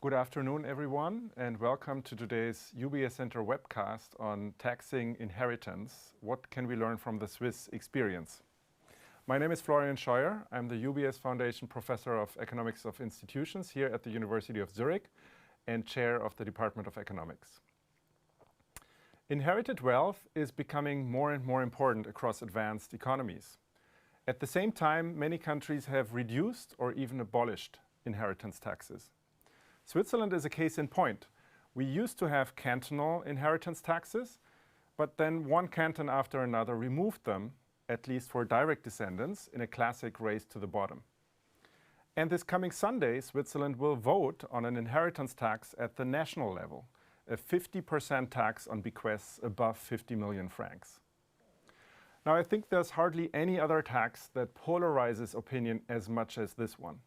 Good afternoon, everyone, and welcome to today's UBS Center webcast on taxing inheritance. What can we learn from the Swiss experience? My name is Florian Scheuer. I'm the UBS Foundation Professor of Economics of Institutions here at the University of Zurich and Chair of the Department of Economics. Inherited wealth is becoming more and more important across advanced economies. At the same time, many countries have reduced or even abolished inheritance taxes. Switzerland is a case in point. We used to have cantonal inheritance taxes, but then one canton after another removed them, at least for direct descendants, in a classic race to the bottom. And this coming Sunday, Switzerland will vote on an inheritance tax at the national level, a 50% tax on bequests above 50 million francs. Now, I think there's hardly any other tax that polarizes opinion as much as this one.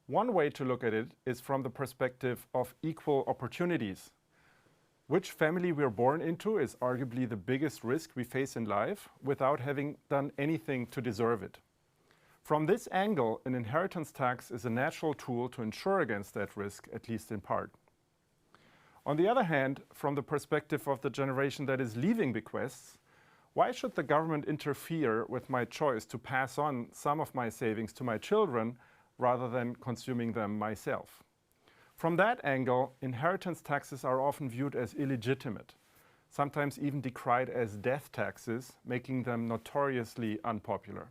One way to look at it is from the perspective of equal opportunities. Which family we're born into is arguably the biggest risk we face in life without having done anything to deserve it. From this angle, an inheritance tax is a natural tool to insure against that risk, at least in part. On the other hand, from the perspective of the generation that is leaving bequests, why should the government interfere with my choice to pass on some of my savings to my children rather than consuming them myself? From that angle, inheritance taxes are often viewed as illegitimate, sometimes even decried as death taxes, making them notoriously unpopular.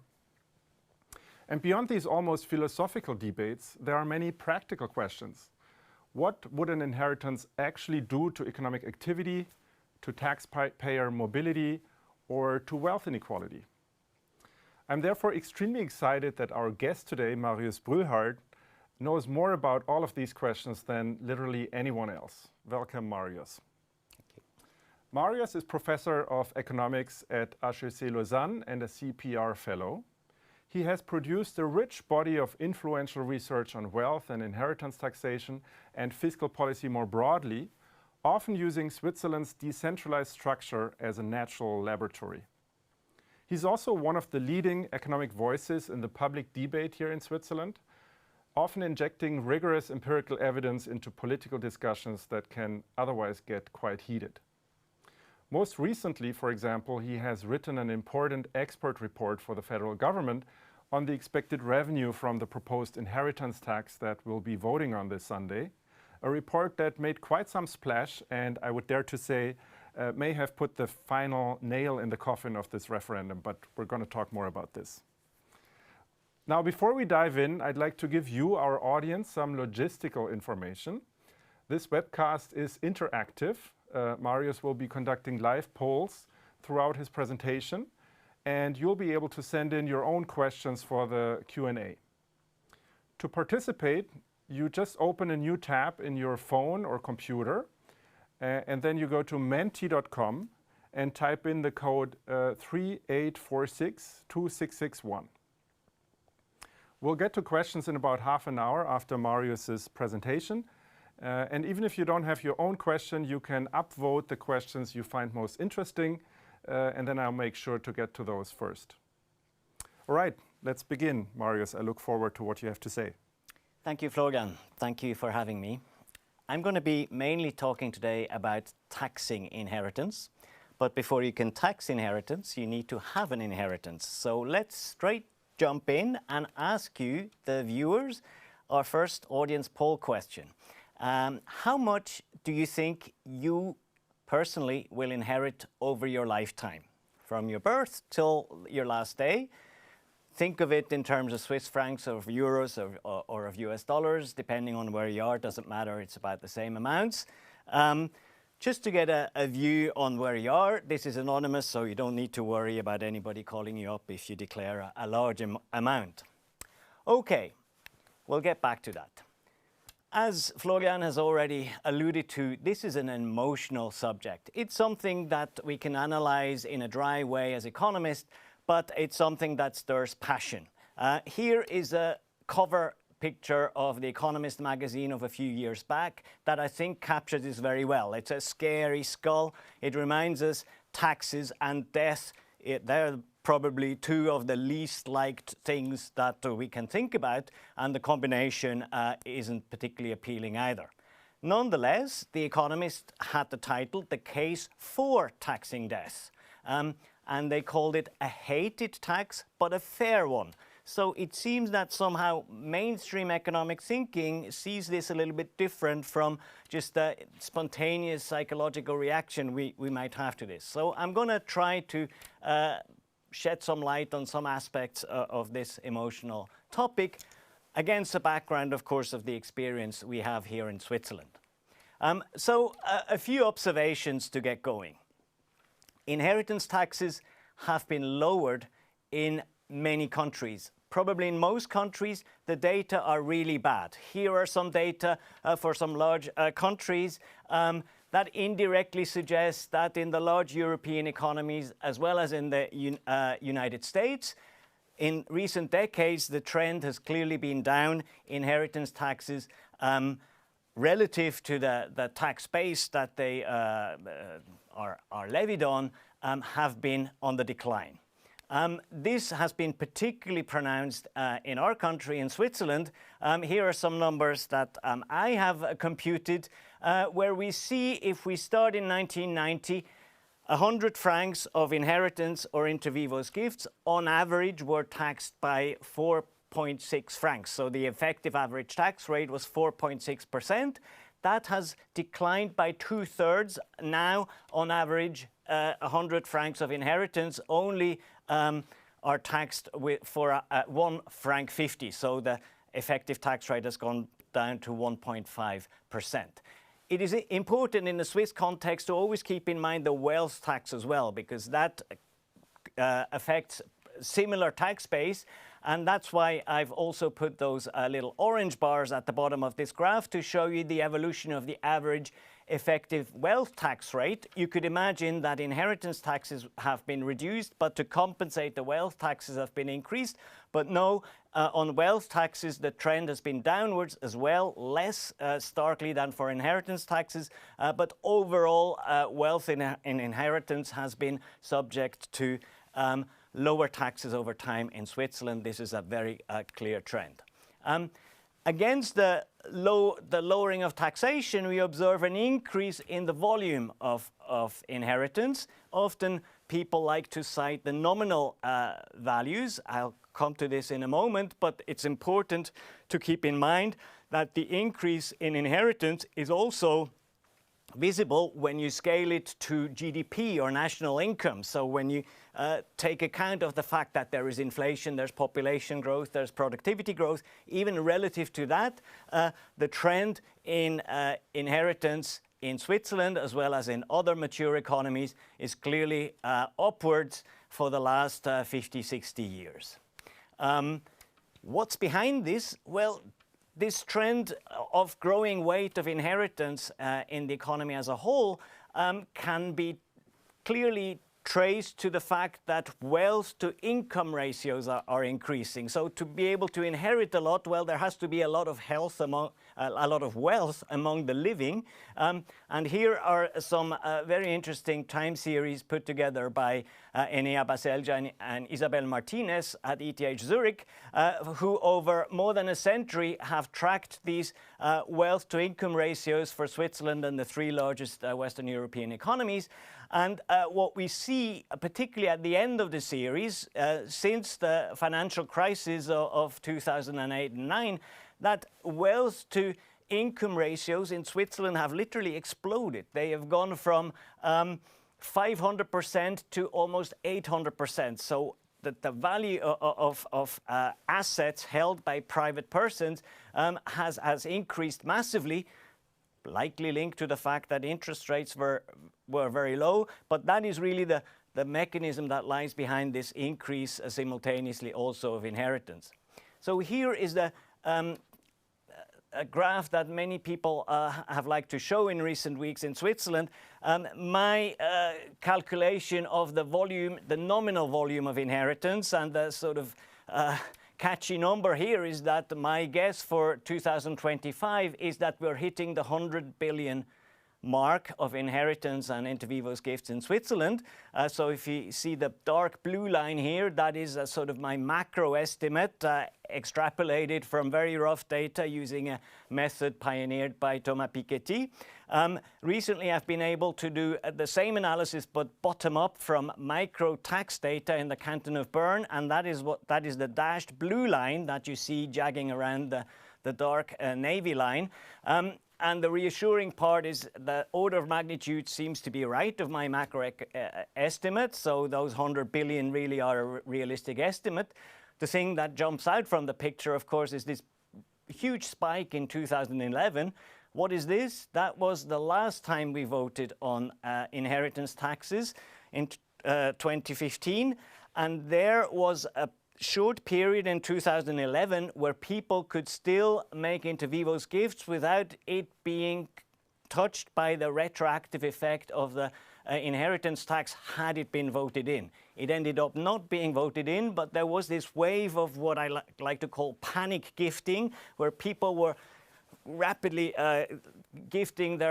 And beyond these almost philosophical debates, there are many practical questions. What would an inheritance actually do to economic activity, to taxpayer mobility, or to wealth inequality? I'm therefore extremely excited that our guest today, Marius Brülhart, knows more about all of these questions than literally anyone else. Welcome, Marius. Thank you. Marius is Professor of Economics at HEC Lausanne and a CPR Fellow. He has produced a rich body of influential research on wealth and inheritance taxation and fiscal policy more broadly, often using Switzerland's decentralized structure as a natural laboratory. He's also one of the leading economic voices in the public debate here in Switzerland, often injecting rigorous empirical evidence into political discussions that can otherwise get quite heated. Most recently, for example, he has written an important expert report for the federal government on the expected revenue from the proposed inheritance tax that we'll be voting on this Sunday, a report that made quite some splash and I would dare to say may have put the final nail in the coffin of this referendum, but we're going to talk more about this. Now, before we dive in, I'd like to give you, our audience, some logistical information. This webcast is interactive. Marius will be conducting live polls throughout his presentation, and you'll be able to send in your own questions for the Q&A. To participate, you just open a new tab in your phone or computer, and then you go to menti.com and type in the code 38462661. We'll get to questions in about half an hour after Marius's presentation. And even if you don't have your own question, you can upvote the questions you find most interesting, and then I'll make sure to get to those first. All right, let's begin. Marius, I look forward to what you have to say. Thank you, Florian. Thank you for having me. I'm going to be mainly talking today about taxing inheritance. But before you can tax inheritance, you need to have an inheritance. So let's straight jump in and ask you, the viewers, our first audience poll question. How much do you think you personally will inherit over your lifetime? From your birth till your last day? Think of it in terms of Swiss francs or of euros or of US dollars, depending on where you are. It doesn't matter, it's about the same amounts. Just to get a view on where you are, this is anonymous, so you don't need to worry about anybody calling you up if you declare a large amount. Okay, we'll get back to that. As Florian has already alluded to, this is an emotional subject. It's something that we can analyze in a dry way as economists, but it's something that stirs passion. Here is a cover picture of The Economist magazine of a few years back that I think captures this very well. It's a scary skull. It reminds us taxes and death they're probably two of the least liked things that we can think about, and the combination isn't particularly appealing either. Nonetheless, The Economist had the title "The Case for Taxing Death," and they called it a hated tax, but a fair one. So it seems that somehow mainstream economic thinking sees this a little bit different from just the spontaneous psychological reaction we might have to this. So I'm going to try to shed some light on some aspects of this emotional topic, against the background, of course, of the experience we have here in Switzerland. So a few observations to get going. Inheritance taxes have been lowered in many countries. Probably in most countries, the data are really bad. Here are some data for some large countries that indirectly suggests that in the large European economies, as well as in the United States, in recent decades, the trend has clearly been down. Inheritance taxes relative to the tax base that they are levied on have been on the decline. This has been particularly pronounced in our country, in Switzerland. Here are some numbers that I have computed, where we see if we start in 1990, 100 francs of inheritance or inter vivos gifts on average were taxed by 4.6 francs. So the effective average tax rate was 4.6%. That has declined by 2/3. Now, on average, 100 francs of inheritance only are taxed for 1.50 franc. So the effective tax rate has gone down to 1.5%. It is important in the Swiss context to always keep in mind the wealth tax as well, because that affects similar tax base. And that's why I've also put those little orange bars at the bottom of this graph to show you the evolution of the average effective wealth tax rate. You could imagine that inheritance taxes have been reduced, but to compensate, the wealth taxes have been increased. But no, on wealth taxes, the trend has been downwards as well, less starkly than for inheritance taxes. But overall, wealth in inheritance has been subject to lower taxes over time in Switzerland. This is a very clear trend. Against the lowering of taxation, we observe an increase in the volume of inheritance. Often people like to cite the nominal values. I'll come to this in a moment, but it's important to keep in mind that the increase in inheritance is also visible when you scale it to GDP or national income. So when you take account of the fact that there is inflation, there's population growth, there's productivity growth, even relative to that, the trend in inheritance in Switzerland, as well as in other mature economies, is clearly upwards for the last 50, 60 years. What's behind this? Well, this trend of growing weight of inheritance in the economy as a whole can be clearly traced to the fact that wealth to income ratios are increasing. So to be able to inherit a lot, well, there has to be a lot of wealth among the living. And here are some very interesting time series put together by Enea Baselja and Isabel Martinez at ETH Zurich, who over more than a century have tracked these wealth to income ratios for Switzerland and the three largest Western European economies. And what we see, particularly at the end of the series, since the financial crisis of 2008 and 2009, that wealth to income ratios in Switzerland have literally exploded. They have gone from 500% to almost 800%. So that the value of assets held by private persons has increased massively, likely linked to the fact that interest rates were very low. But that is really the mechanism that lies behind this increase simultaneously also of inheritance. So here is a graph that many people have liked to show in recent weeks in Switzerland. My calculation of the volume, the nominal volume of inheritance, and the sort of catchy number here is that my guess for 2025 is that we're hitting the 100 billion mark of inheritance and inter vivos gifts in Switzerland. So if you see the dark blue line here, that is a sort of my macro estimate extrapolated from very rough data using a method pioneered by Thomas Piketty. Recently I've been able to do the same analysis but bottom up from micro tax data in the canton of Bern, and that is the dashed blue line that you see jagging around the dark navy line. And the reassuring part is the order of magnitude seems to be right of my macro estimate, so those 100 billion really are a realistic estimate. The thing that jumps out from the picture, of course, is this huge spike in 2011. What is this? That was the last time we voted on inheritance taxes in 2015, and there was a short period in 2011 where people could still make inter vivos gifts without it being touched by the retroactive effect of the inheritance tax had it been voted in. It ended up not being voted in, but there was this wave of what I like to call panic gifting, where people were rapidly gifting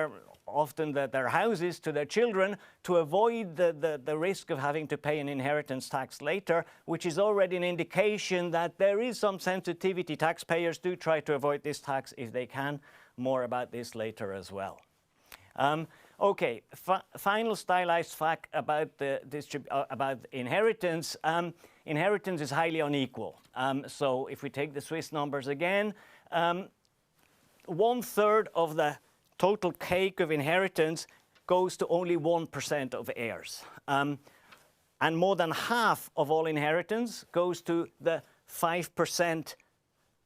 often their houses to their children to avoid the risk of having to pay an inheritance tax later, which is already an indication that there is some sensitivity. Taxpayers do try to avoid this tax if they can. More about this later as well. Okay, final stylized fact about about inheritance. Inheritance is highly unequal. So if we take the Swiss numbers again, 1/3 of the total cake of inheritance goes to only 1% of heirs. And more than half of all inheritance goes to the 5%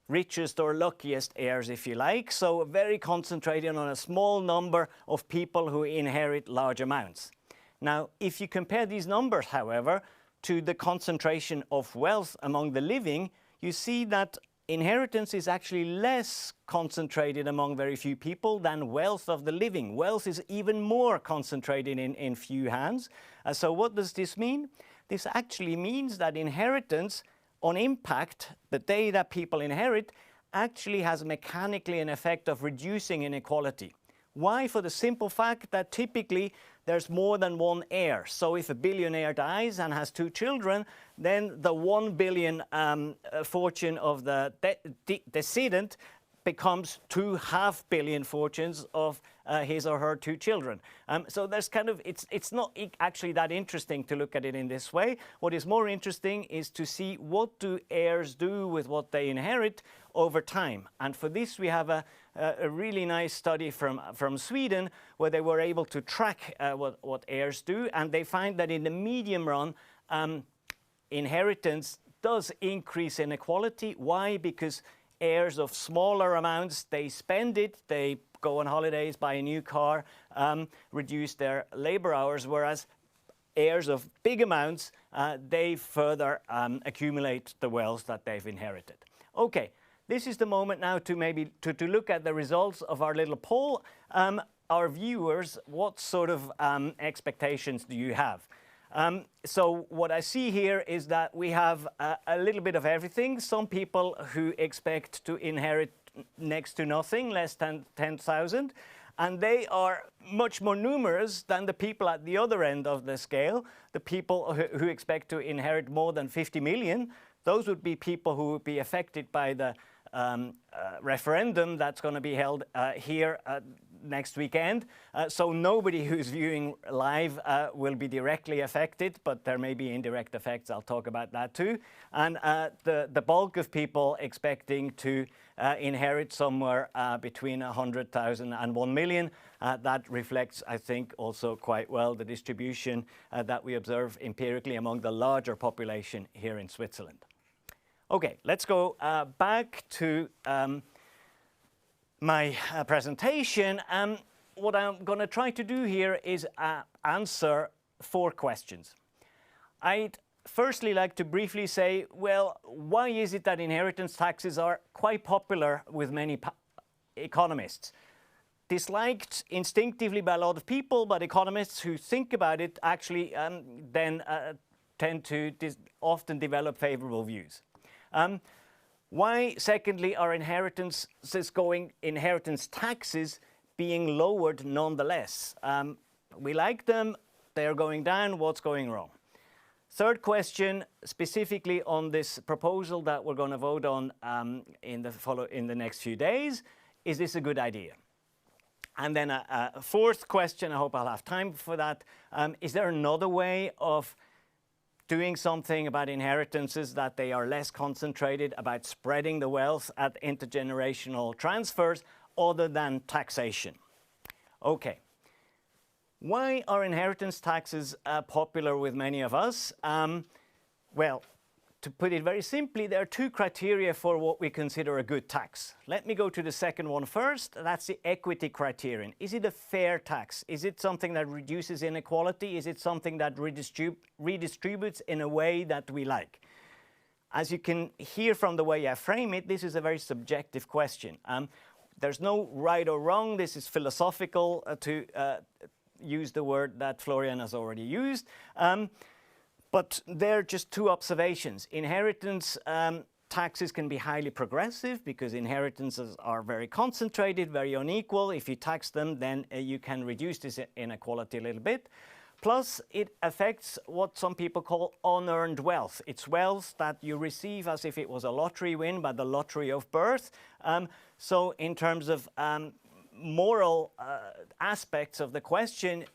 richest or luckiest heirs, if you like. So very concentrated on a small number of people who inherit large amounts. Now, if you compare these numbers, however, to the concentration of wealth among the living, you see that inheritance is actually less concentrated among very few people than wealth of the living. Wealth is even more concentrated in few hands. So what does this mean? This actually means that inheritance on impact, the day that people inherit, actually has mechanically an effect of reducing inequality. Why? For the simple fact that typically there's more than one heir. So if a billionaire dies and has 2 children, then the 1 billion fortune of the decedent becomes 2.5 billion fortunes of his or her 2 children. So there's kind of, it's not actually that interesting to look at it in this way. What is more interesting is to see what do heirs do with what they inherit over time. And for this we have a really nice study from Sweden where they were able to track what heirs do, and they find that in the medium run inheritance does increase inequality. Why? Because heirs of smaller amounts, they spend it, they go on holidays, buy a new car, reduce their labor hours, whereas heirs of big amounts, they further accumulate the wealth that they've inherited. Okay, this is the moment now to maybe to look at the results of our little poll. Our viewers, what sort of expectations do you have? So what I see here is that we have a little bit of everything. Some people who expect to inherit next to nothing, less than 10,000, and they are much more numerous than the people at the other end of the scale, the people who expect to inherit more than 50 million. Those would be people who would be affected by the referendum that's going to be held here next weekend. So nobody who's viewing live will be directly affected, but there may be indirect effects. I'll talk about that too. And the bulk of people expecting to inherit somewhere between 100,000 and 1 million. That reflects, I think, also quite well the distribution that we observe empirically among the larger population here in Switzerland. Okay, let's go back to my presentation. What I'm going to try to do here is answer 4 questions. I'd firstly like to briefly say, well, why is it that inheritance taxes are quite popular with many economists? Disliked instinctively by a lot of people, but economists who think about it actually then tend to often develop favorable views. Why, secondly, are inheritance taxes being lowered nonetheless. We like them, they're going down, what's going wrong? Third question, specifically on this proposal that we're going to vote on in the next few days, is this a good idea? And then a fourth question, I hope I'll have time for that, is there another way of doing something about inheritances, that they are less concentrated, about spreading the wealth at intergenerational transfers, other than taxation? Okay. Why are inheritance taxes popular with many of us? Well, to put it very simply, there are two criteria for what we consider a good tax. Let me go to the second one first. That's the equity criterion. Is it a fair tax? Is it something that reduces inequality? Is it something that redistributes in a way that we like? As you can hear from the way I frame it, this is a very subjective question. There's no right or wrong. This is philosophical, to use the word that Florian has already used. But they're just two observations. Inheritance taxes can be highly progressive because inheritances are very concentrated, very unequal. If you tax them, then you can reduce this inequality a little bit. Plus, it affects what some people call unearned wealth. It's wealth that you receive as if it was a lottery win by the lottery of birth. So in terms of moral aspects of the question,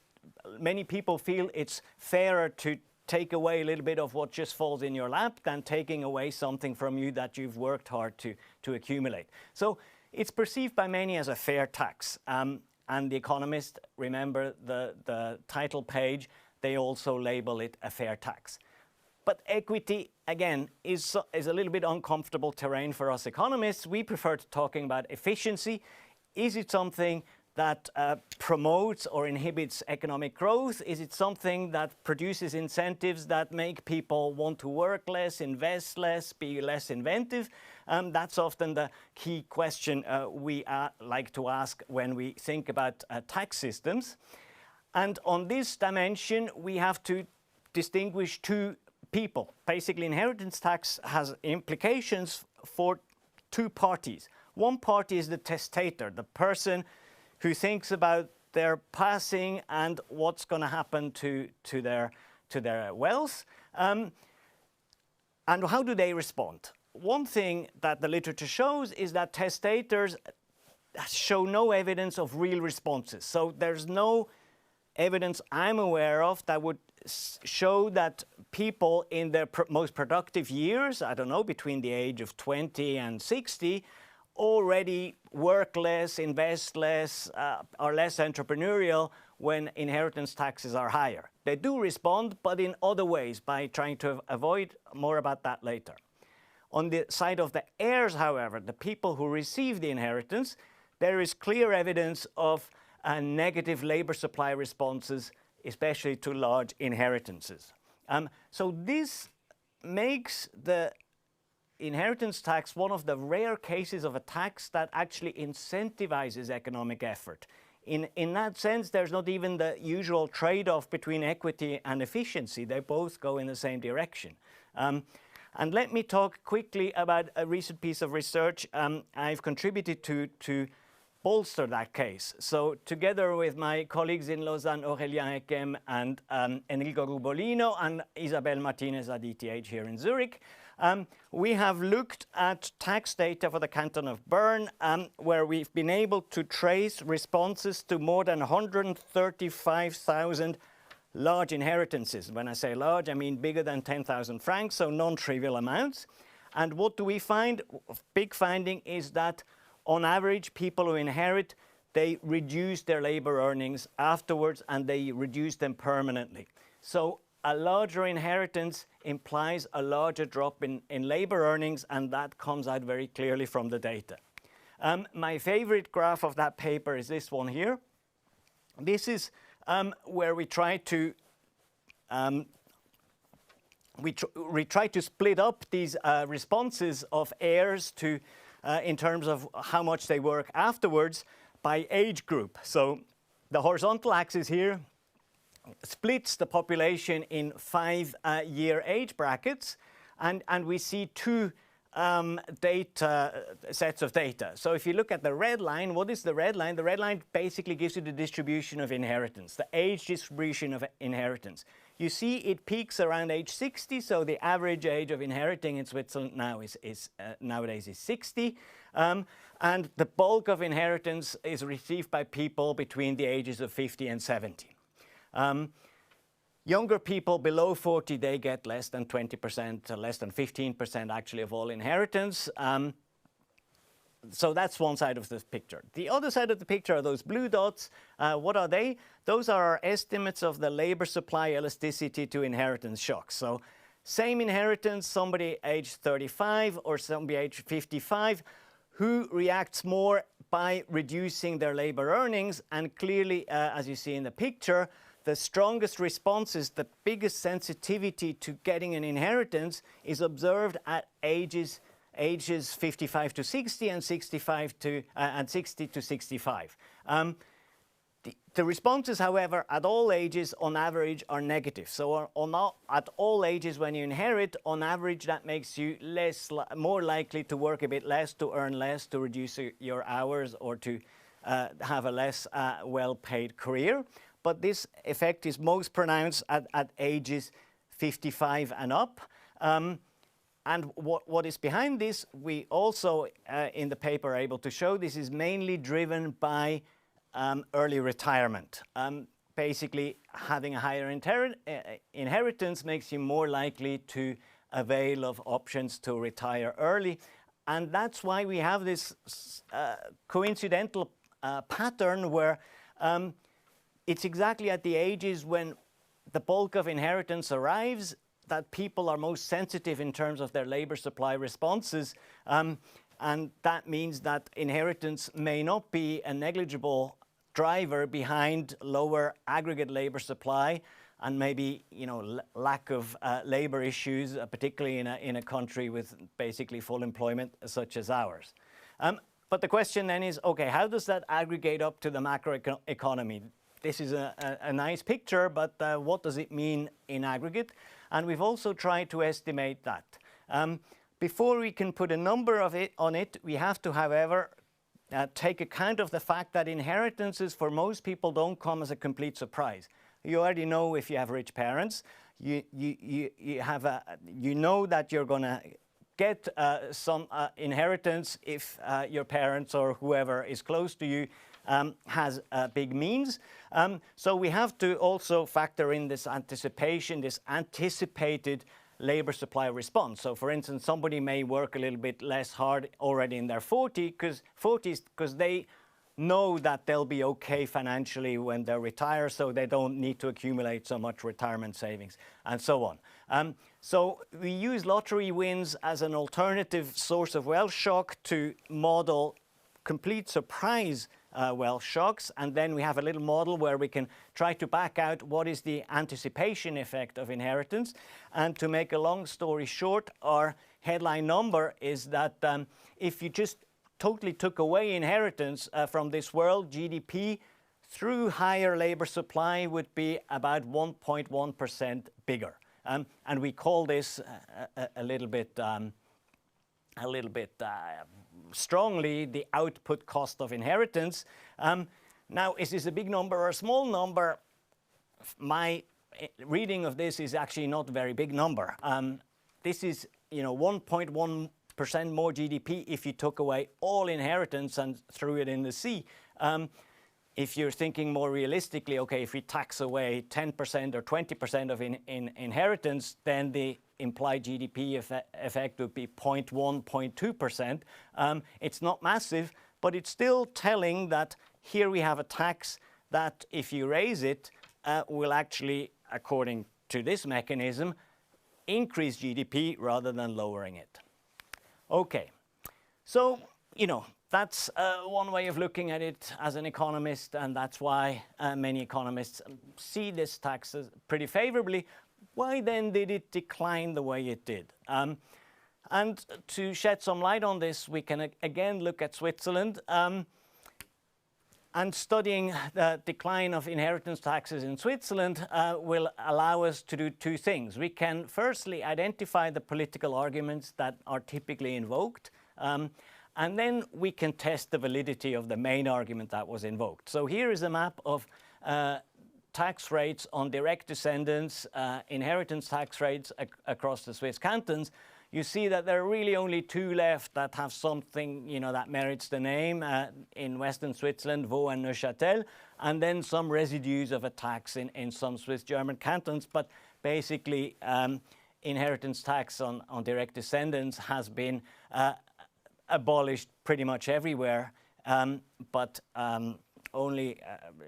many people feel it's fairer to take away a little bit of what just falls in your lap than taking away something from you that you've worked hard to accumulate. So it's perceived by many as a fair tax. And The Economist, remember the title page, they also label it a fair tax. But equity, again, is a little bit uncomfortable terrain for us economists. We prefer to talking about efficiency. Is it something that promotes or inhibits economic growth? Is it something that produces incentives that make people want to work less, invest less, be less inventive? That's often the key question we like to ask when we think about tax systems. And on this dimension, we have to distinguish two people. Basically, inheritance tax has implications for two parties. One party is the testator, the person who thinks about their passing and what's going to happen to their wealth. And how do they respond? One thing that the literature shows is that testators show no evidence of real responses. So there's no evidence I'm aware of that would show that people in their most productive years, I don't know, between the age of 20 and 60, already work less, invest less, are less entrepreneurial when inheritance taxes are higher. They do respond, but in other ways, by trying to avoid. More about that later. On the side of the heirs, however, the people who receive the inheritance, there is clear evidence of negative labor supply responses, especially to large inheritances. So this makes the inheritance tax one of the rare cases of a tax that actually incentivizes economic effort. In that sense, there's not even the usual trade-off between equity and efficiency. They both go in the same direction. And let me talk quickly about a recent piece of research I've contributed to bolster that case. So together with my colleagues in Lausanne, Aurélien Heckem and Enrico Rubolino and Isabel Martinez at ETH here in Zurich, we have looked at tax data for the canton of Bern, where we've been able to trace responses to more than 135,000 large inheritances. When I say large, I mean bigger than 10,000 francs, so non-trivial amounts. And what do we find? Big finding is that on average, people who inherit, they reduce their labor earnings afterwards and they reduce them permanently. So a larger inheritance implies a larger drop in labor earnings, and that comes out very clearly from the data. My favorite graph of that paper is this one here. This is where we try to split up these responses of heirs to in terms of how much they work afterwards by age group. So the horizontal axis here splits the population in 5-year age brackets, and we see two sets of data. So if you look at the red line, what is the red line? The red line basically gives you the distribution of inheritance, the age distribution of inheritance. You see it peaks around age 60, so the average age of inheriting in Switzerland now nowadays is 60. And the bulk of inheritance is received by people between the ages of 50 and 70. Younger people below 40, they get less than 20%, less than 15% actually of all inheritance. So that's one side of the picture. The other side of the picture are those blue dots. What are they? Those are our estimates of the labor supply elasticity to inheritance shocks. So same inheritance, somebody aged 35 or somebody aged 55, who reacts more by reducing their labor earnings. And clearly, as you see in the picture, the strongest responses, the biggest sensitivity to getting an inheritance is observed at ages 55 to 60 and 65 to and 60 to 65. The responses, however, at all ages on average are negative. So at all ages when you inherit, on average that makes you more likely to work a bit less, to earn less, to reduce your hours, or to have a less well-paid career. But this effect is most pronounced at ages 55 and up. And what is behind this, we also in the paper are able to show this is mainly driven by early retirement. Basically, having a higher inheritance makes you more likely to avail of options to retire early. And that's why we have this coincidental pattern where it's exactly at the ages when the bulk of inheritance arrives that people are most sensitive in terms of their labor supply responses. And that means that inheritance may not be a negligible driver behind lower aggregate labor supply and maybe lack of labor issues, particularly in a country with basically full employment such as ours. But the question then is, okay, how does that aggregate up to the macroeconomy? This is a nice picture, but what does it mean in aggregate? And we've also tried to estimate that. Before we can put a number on it, we have to, however, take account of the fact that inheritances for most people don't come as a complete surprise. You already know if you have rich parents, you know that you're going to get some inheritance if your parents or whoever is close to you has big means. So we have to also factor in this anticipation, this anticipated labor supply response. So for instance, somebody may work a little bit less hard already in their 40s because they know that they'll be okay financially when they retire, so they don't need to accumulate so much retirement savings and so on. So we use lottery wins as an alternative source of wealth shock to model complete surprise wealth shocks, and then we have a little model where we can try to back out what is the anticipation effect of inheritance. And to make a long story short, our headline number is that if you just totally took away inheritance from this world, GDP through higher labor supply would be about 1.1% bigger. And we call this a little bit strongly the output cost of inheritance. Now, is this a big number or a small number? My reading of this is actually not a very big number. This is 1.1% more GDP if you took away all inheritance and threw it in the sea. If you're thinking more realistically, okay, if we tax away 10% or 20% of inheritance, then the implied GDP effect would be 0.1, 0.2%. It's not massive, but it's still telling that here we have a tax that if you raise it, will actually, according to this mechanism, increase GDP rather than lowering it. Okay, so, that's one way of looking at it as an economist, and that's why many economists see this tax as pretty favorably. Why then did it decline the way it did? And to shed some light on this, we can again look at Switzerland. And studying the decline of inheritance taxes in Switzerland will allow us to do two things. We can firstly identify the political arguments that are typically invoked, and then we can test the validity of the main argument that was invoked. So here is a map of tax rates on direct descendants, inheritance tax rates across the Swiss cantons. You see that there are really only two left that have something, you know, that merits the name in Western Switzerland, Vaud and Neuchâtel, and then some residues of a tax in some Swiss German cantons. But basically, inheritance tax on direct descendants has been abolished pretty much everywhere, but only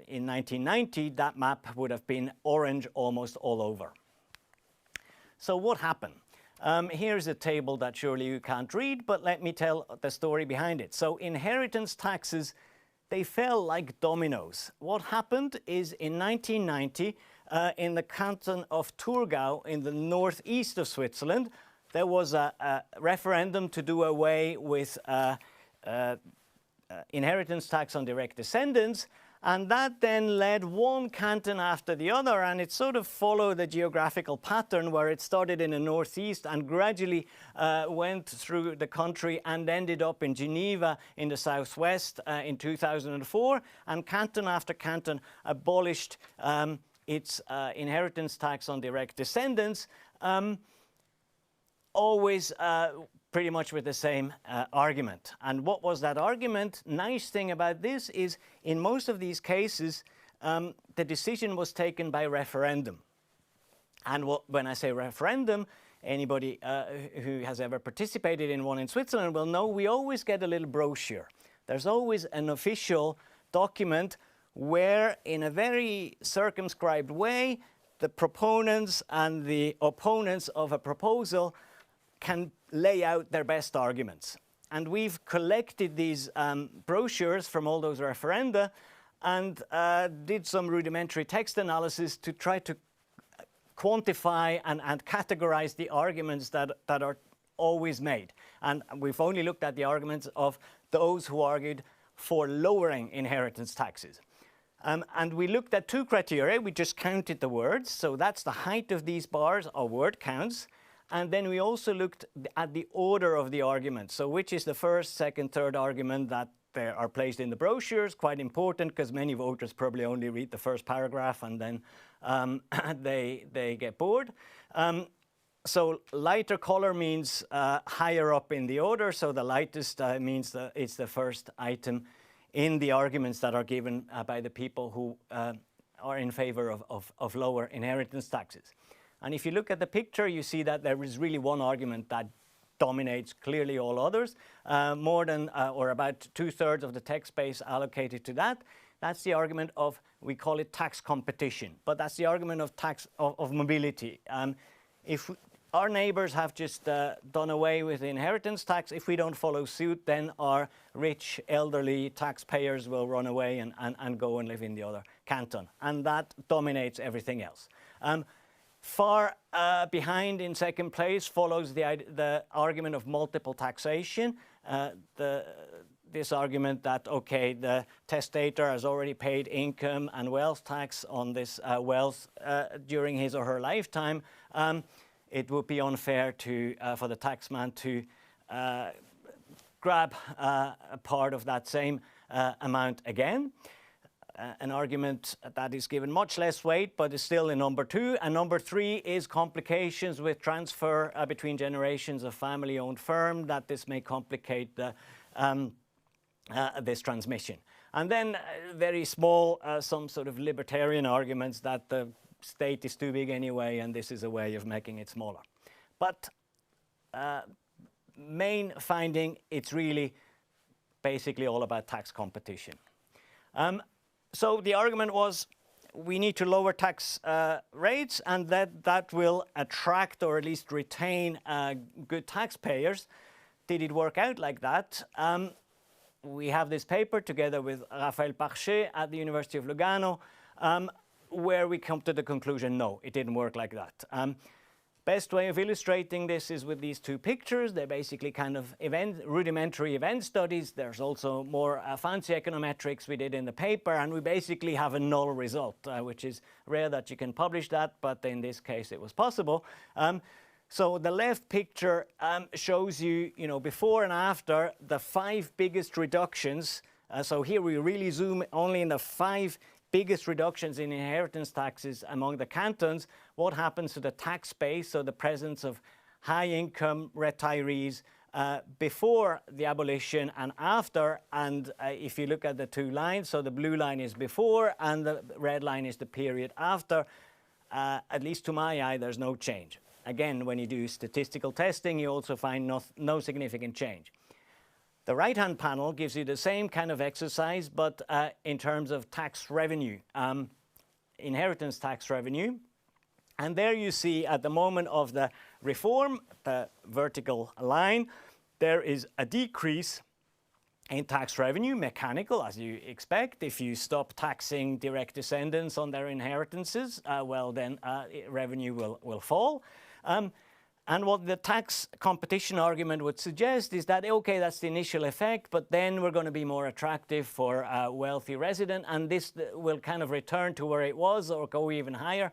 in 1990 that map would have been orange almost all over. So what happened? Here's a table that surely you can't read, but let me tell the story behind it. So inheritance taxes, they fell like dominoes. What happened is in 1990, in the canton of Thurgau in the northeast of Switzerland, there was a referendum to do away with inheritance tax on direct descendants, and that then led one canton after the other, and it sort of followed the geographical pattern where it started in the northeast and gradually went through the country and ended up in Geneva in the southwest in 2004, and canton after canton abolished its inheritance tax on direct descendants, always pretty much with the same argument. And what was that argument? Nice thing about this is in most of these cases, the decision was taken by referendum. And when I say referendum, anybody who has ever participated in one in Switzerland will know we always get a little brochure. There's always an official document where in a very circumscribed way, the proponents and the opponents of a proposal can lay out their best arguments. And we've collected these brochures from all those referenda and did some rudimentary text analysis to try to quantify and categorize the arguments that are always made. And we've only looked at the arguments of those who argued for lowering inheritance taxes. And we looked at two criteria. We just counted the words. So that's the height of these bars or word counts. And then we also looked at the order of the arguments. So which is the first, second, third argument that they are placed in the brochures. Quite important because many voters probably only read the first paragraph and then they get bored. So lighter color means higher up in the order. So the lightest means that it's the first item in the arguments that are given by the people who are in favor of lower inheritance taxes. And if you look at the picture, you see that there is really one argument that dominates clearly all others. More than or about 2/3 of the text space allocated to that. That's the argument of, we call it tax competition, but that's the argument of tax of mobility. If our neighbors have just done away with the inheritance tax, if we don't follow suit, then our rich elderly taxpayers will run away and go and live in the other canton. And that dominates everything else. Far behind in second place follows the argument of multiple taxation. This argument that, okay, the testator has already paid income and wealth tax on this wealth during his or her lifetime. It would be unfair for the taxman to grab a part of that same amount again. An argument that is given much less weight, but is still in number 2. And number 3 is complications with transfer between generations of family-owned firm, that this may complicate this transmission. And then very small, some sort of libertarian arguments that the state is too big anyway, and this is a way of making it smaller. But main finding, it's really basically all about tax competition. So the argument was we need to lower tax rates, and that will attract or at least retain good taxpayers. Did it work out like that? We have this paper together with Raphaël Parchet at the University of Lugano, where we come to the conclusion, no, it didn't work like that. Best way of illustrating this is with these two pictures. They're basically kind of rudimentary event studies. There's also more fancy econometrics we did in the paper, and we basically have a null result, which is rare that you can publish that, but in this case it was possible. So the left picture shows you, before and after the 5 biggest reductions. So here we really zoom only in the 5 biggest reductions in inheritance taxes among the cantons. What happens to the tax base, so the presence of high-income retirees before the abolition and after? And if you look at the 2 lines, so the blue line is before and the red line is the period after, at least to my eye, there's no change. Again, when you do statistical testing, you also find no significant change. The right-hand panel gives you the same kind of exercise, but in terms of tax revenue, inheritance tax revenue. And there you see at the moment of the reform, the vertical line, there is a decrease in tax revenue, mechanical, as you expect. If you stop taxing direct descendants on their inheritances, well, then revenue will fall. And what the tax competition argument would suggest is that, okay, that's the initial effect, but then we're going to be more attractive for a wealthy resident, and this will kind of return to where it was or go even higher,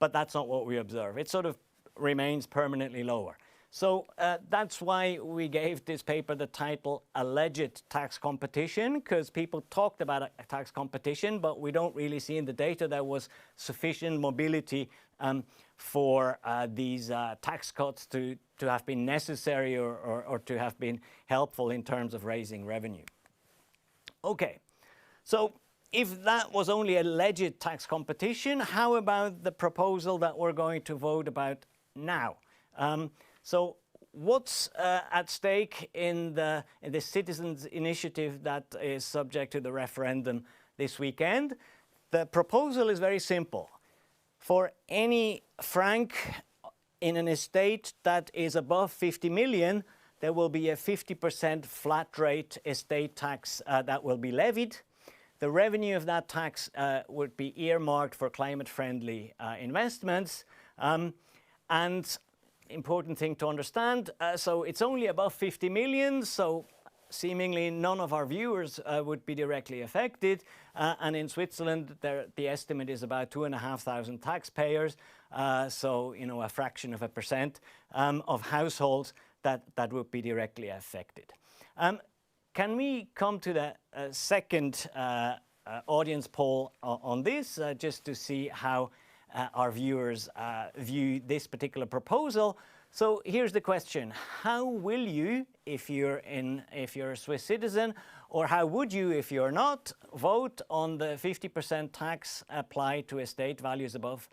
but that's not what we observe. It sort of remains permanently lower. So that's why we gave this paper the title Alleged Tax Competition, because people talked about a tax competition, but we don't really see in the data there was sufficient mobility for these tax cuts to have been necessary or to have been helpful in terms of raising revenue. Okay, so if that was only alleged tax competition, how about the proposal that we're going to vote about now? So what's at stake in the citizens' initiative that is subject to the referendum this weekend? The proposal is very simple. For any franc in an estate that is above 50 million, there will be a 50% flat rate estate tax that will be levied. The revenue of that tax would be earmarked for climate-friendly investments. And important thing to understand, so it's only above 50 million, so seemingly none of our viewers would be directly affected. And in Switzerland, the estimate is about 2,500 taxpayers, so a fraction of a percent of households that would be directly affected. Can we come to the second audience poll on this, just to see how our viewers view this particular proposal? So here's the question: how will you, if you're a Swiss citizen, or how would you, if you're not, vote on the 50% tax applied to estate values above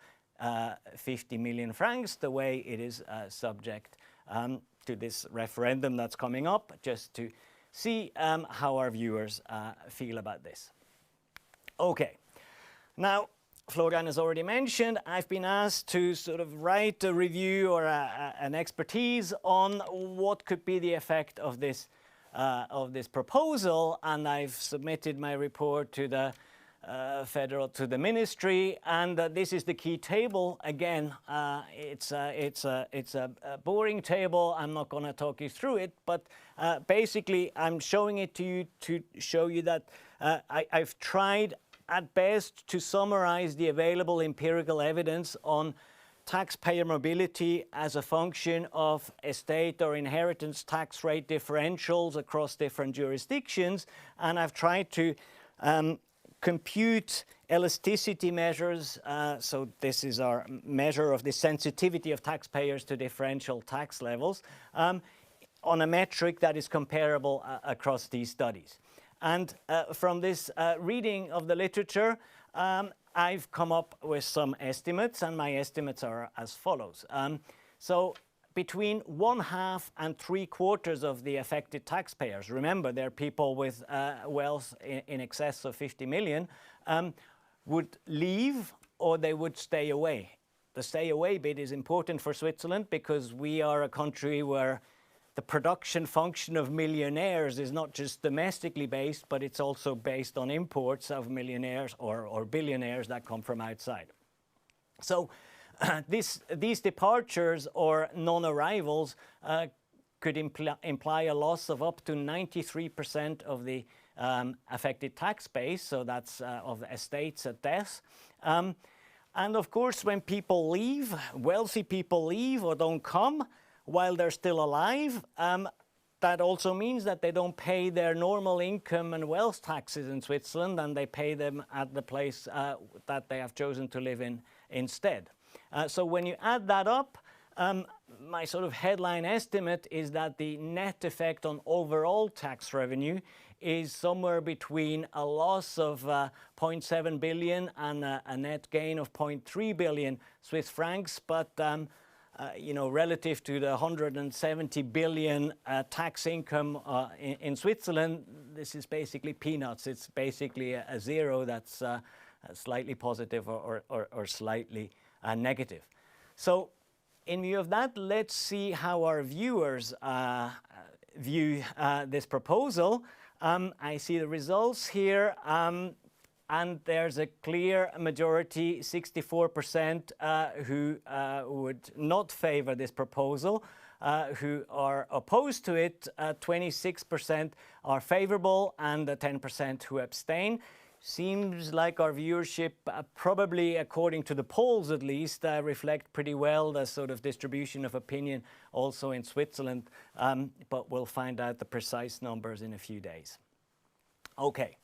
50 million francs, the way it is subject to this referendum that's coming up, just to see how our viewers feel about this. Okay, now, Florian has already mentioned, I've been asked to sort of write a review or an expertise on what could be the effect of this proposal, and I've submitted my report to the to the ministry, and this is the key table. Again, it's a boring table. I'm not going to talk you through it, but basically I'm showing it to you to show you that I've tried at best to summarize the available empirical evidence on taxpayer mobility as a function of estate or inheritance tax rate differentials across different jurisdictions, and I've tried to compute elasticity measures. So this is our measure of the sensitivity of taxpayers to differential tax levels on a metric that is comparable across these studies. And from this reading of the literature, I've come up with some estimates, and my estimates are as follows. So between 1/2 and 3/4 of the affected taxpayers, remember they're people with wealth in excess of 50 million, would leave or they would stay away. The stay away bit is important for Switzerland because we are a country where the production function of millionaires is not just domestically based, but it's also based on imports of millionaires or billionaires that come from outside. So these departures or non-arrivals could imply a loss of up to 93% of the affected tax base, so that's of the estates at death. And of course, when people leave, wealthy people leave or don't come while they're still alive, that also means that they don't pay their normal income and wealth taxes in Switzerland, and they pay them at the place that they have chosen to live in instead. So when you add that up, my sort of headline estimate is that the net effect on overall tax revenue is somewhere between a loss of 0.7 billion and a net gain of 0.3 billion Swiss francs. But you know, relative to the 170 billion tax income in Switzerland, this is basically peanuts. It's basically a zero that's slightly positive or slightly negative. So in view of that, let's see how our viewers view this proposal. I see the results here, and there's a clear majority, 64%, who would not favor this proposal, who are opposed to it. 26% are favorable, and 10% who abstain. Seems like our viewership, probably according to the polls at least, reflect pretty well the sort of distribution of opinion also in Switzerland, but we'll find out the precise numbers in a few days. Okay.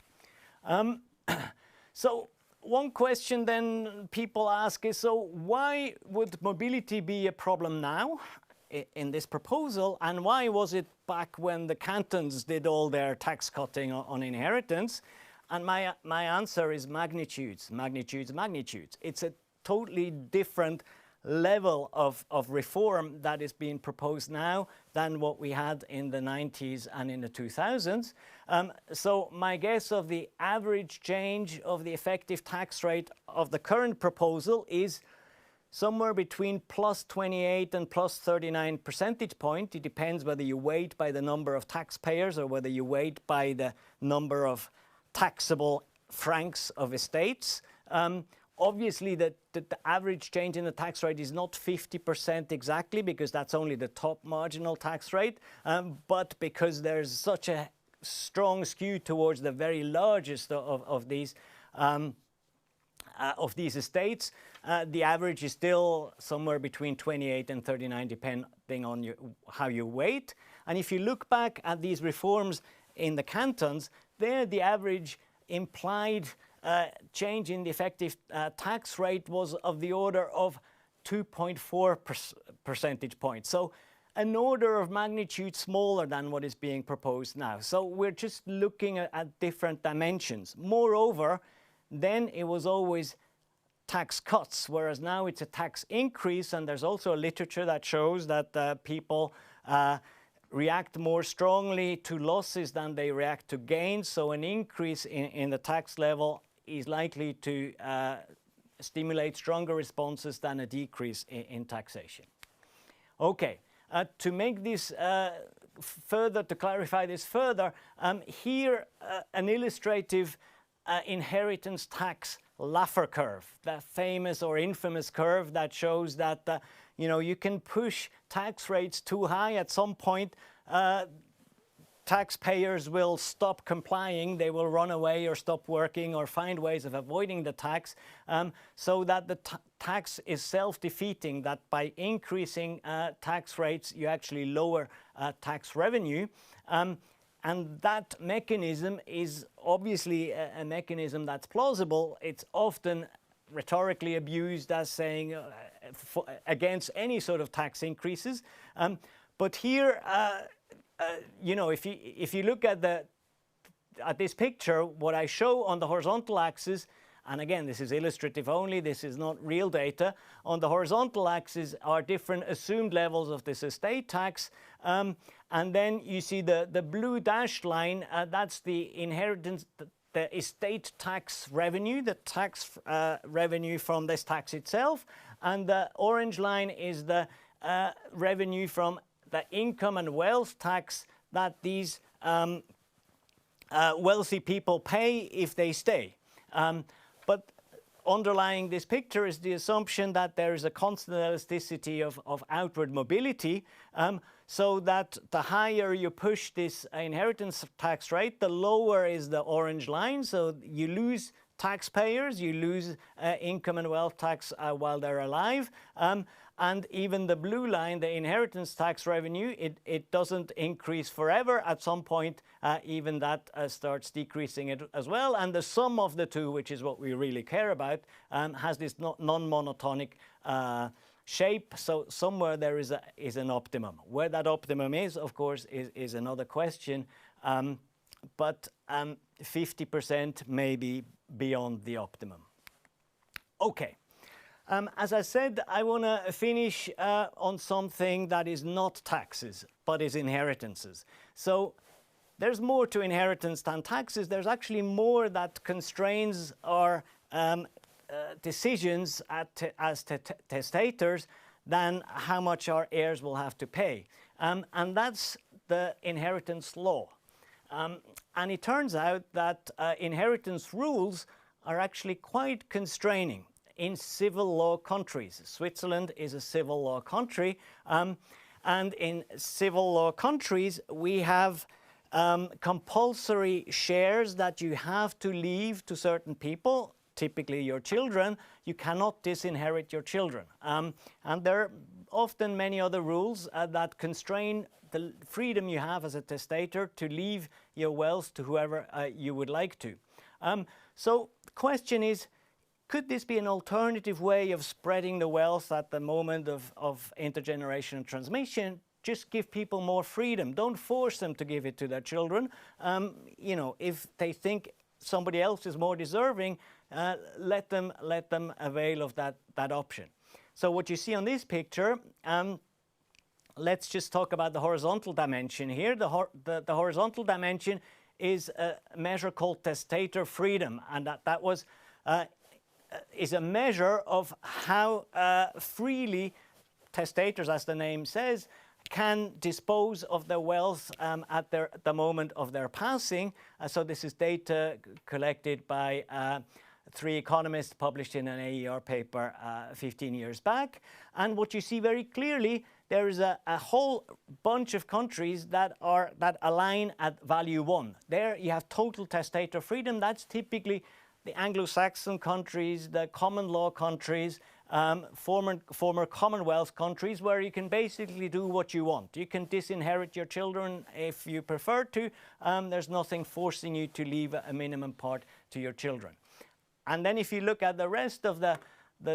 So one question then people ask is, so why would mobility be a problem now in this proposal, and why was it back when the cantons did all their tax cutting on inheritance? And my answer is magnitudes. It's a totally different level of reform that is being proposed now than what we had in the 90s and in the 2000s. So my guess of the average change of the effective tax rate of the current proposal is somewhere between plus 28 and plus 39 percentage point. It depends whether you weight by the number of taxpayers or whether you weight by the number of taxable francs of estates. Obviously, the average change in the tax rate is not 50% exactly, because that's only the top marginal tax rate, but because there's such a strong skew towards the very largest of these estates, the average is still somewhere between 28 and 39, depending on how you weight. And if you look back at these reforms in the cantons, there the average implied change in the effective tax rate was of the order of 2.4 percentage points. So an order of magnitude smaller than what is being proposed now. So we're just looking at different dimensions. Moreover, then it was always tax cuts, whereas now it's a tax increase, and there's also a literature that shows that people react more strongly to losses than they react to gains. So an increase in the tax level is likely to stimulate stronger responses than a decrease in taxation. Okay, to make this further, to clarify this further, here an illustrative inheritance tax Laffer curve, the famous or infamous curve that shows that you know, you can push tax rates too high. At some point, taxpayers will stop complying. They will run away or stop working or find ways of avoiding the tax, so that the tax is self-defeating, that by increasing tax rates, you actually lower tax revenue. And that mechanism is obviously a mechanism that's plausible. It's often rhetorically abused as saying against any sort of tax increases. But here, you know, if you look at this picture, what I show on the horizontal axis, and again, this is illustrative only, this is not real data. On the horizontal axis are different assumed levels of this estate tax. And then you see the blue dashed line, that's the inheritance, the estate tax revenue, the tax revenue from this tax itself. And the orange line is the revenue from the income and wealth tax that these wealthy people pay if they stay. But underlying this picture is the assumption that there is a constant elasticity of outward mobility, so that the higher you push this inheritance tax rate, the lower is the orange line. So you lose taxpayers, you lose income and wealth tax while they're alive. And even the blue line, the inheritance tax revenue, it doesn't increase forever. At some point, even that starts decreasing it as well. And the sum of the two, which is what we really care about, has this non-monotonic shape. So somewhere there is an optimum. Where that optimum is, of course, is another question. But 50% may be beyond the optimum. Okay. As I said, I want to finish on something that is not taxes, but is inheritances. So there's more to inheritance than taxes. There's actually more that constrains our decisions as testators than how much our heirs will have to pay. And that's the inheritance law. And it turns out that inheritance rules are actually quite constraining in civil law countries. Switzerland is a civil law country, and in civil law countries we have compulsory shares that you have to leave to certain people, typically your children. You cannot disinherit your children. And there are often many other rules that constrain the freedom you have as a testator to leave your wealth to whoever you would like to. So the question is, could this be an alternative way of spreading the wealth at the moment of intergenerational transmission? Just give people more freedom. Don't force them to give it to their children. You know, if they think somebody else is more deserving, let them avail of that option. So what you see on this picture, let's just talk about the horizontal dimension here. The horizontal dimension is a measure called testator freedom, and that was is a measure of how freely testators, as the name says, can dispose of their wealth at the moment of their passing. So this is data collected by 3 economists published in an AER paper 15 years back. And what you see very clearly, there is a whole bunch of countries that align at value 1. There you have total testator freedom. That's typically the Anglo-Saxon countries, the common law countries, former Commonwealth countries, where you can basically do what you want. You can disinherit your children if you prefer to. There's nothing forcing you to leave a minimum part to your children. And then if you look at the rest of the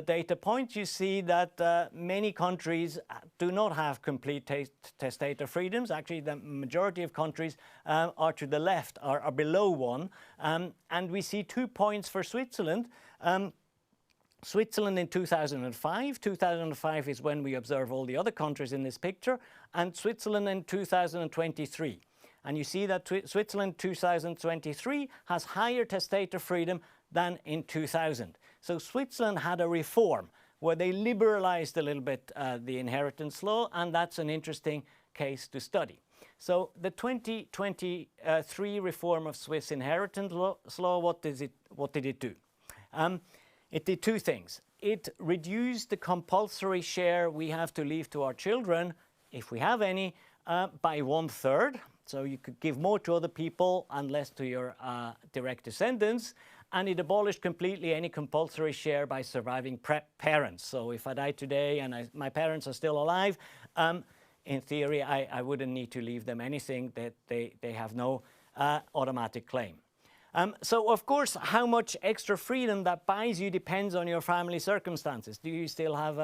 data points, you see that many countries do not have complete testator freedoms. Actually, the majority of countries are to the left, are below 1. And we see 2 points for Switzerland. Switzerland in 2005. 2005 is when we observe all the other countries in this picture. And Switzerland in 2023. And you see that Switzerland 2023 has higher testator freedom than in 2000. So Switzerland had a reform where they liberalized a little bit the inheritance law, and that's an interesting case to study. So the 2023 reform of Swiss inheritance law, what did it do? It did 2 things. It reduced the compulsory share we have to leave to our children, if we have any, by 1/3. So you could give more to other people and less to your direct descendants. And it abolished completely any compulsory share by surviving parents. So if I die today and my parents are still alive, in theory, I wouldn't need to leave them anything, that they have no automatic claim. So of course, how much extra freedom that buys you depends on your family circumstances. Do you still have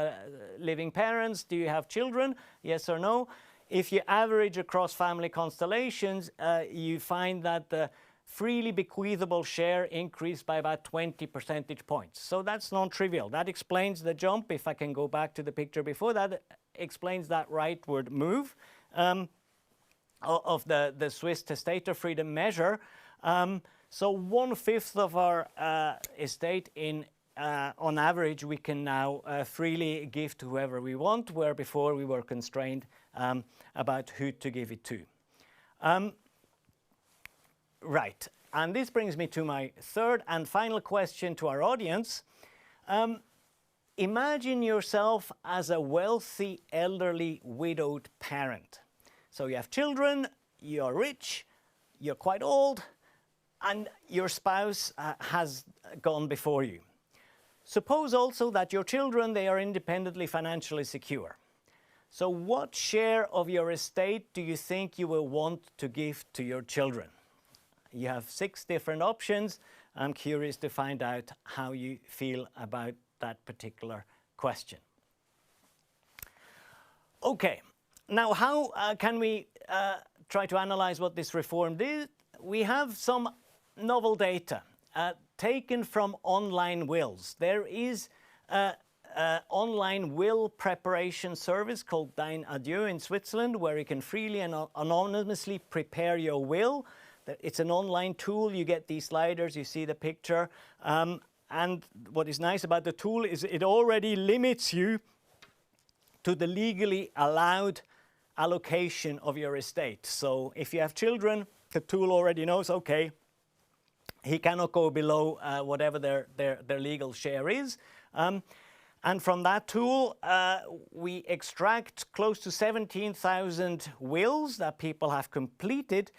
living parents? Do you have children? Yes or no? If you average across family constellations, you find that the freely bequeathable share increased by about 20 percentage points. So that's non-trivial. That explains the jump. If I can go back to the picture before that, explains that rightward move of the Swiss testator freedom measure. So 1/5 of our estate on average, we can now freely give to whoever we want, where before we were constrained about who to give it to. Right, and this brings me to my third and final question to our audience. Imagine yourself as a wealthy, elderly, widowed parent. So you have children, you're rich, you're quite old, and your spouse has gone before you. Suppose also that your children, they are independently financially secure. So what share of your estate do you think you will want to give to your children? You have 6 different options. I'm curious to find out how you feel about that particular question. Okay, now how can we try to analyze what this reform did? We have some novel data taken from online wills. There is an online will preparation service called Dein Adieu in Switzerland, where you can freely and anonymously prepare your will. It's an online tool. You get these sliders, you see the picture. And what is nice about the tool is it already limits you to the legally allowed allocation of your estate. So if you have children, the tool already knows, okay, he cannot go below whatever their legal share is. And from that tool, we extract close to 17,000 wills that people have completed,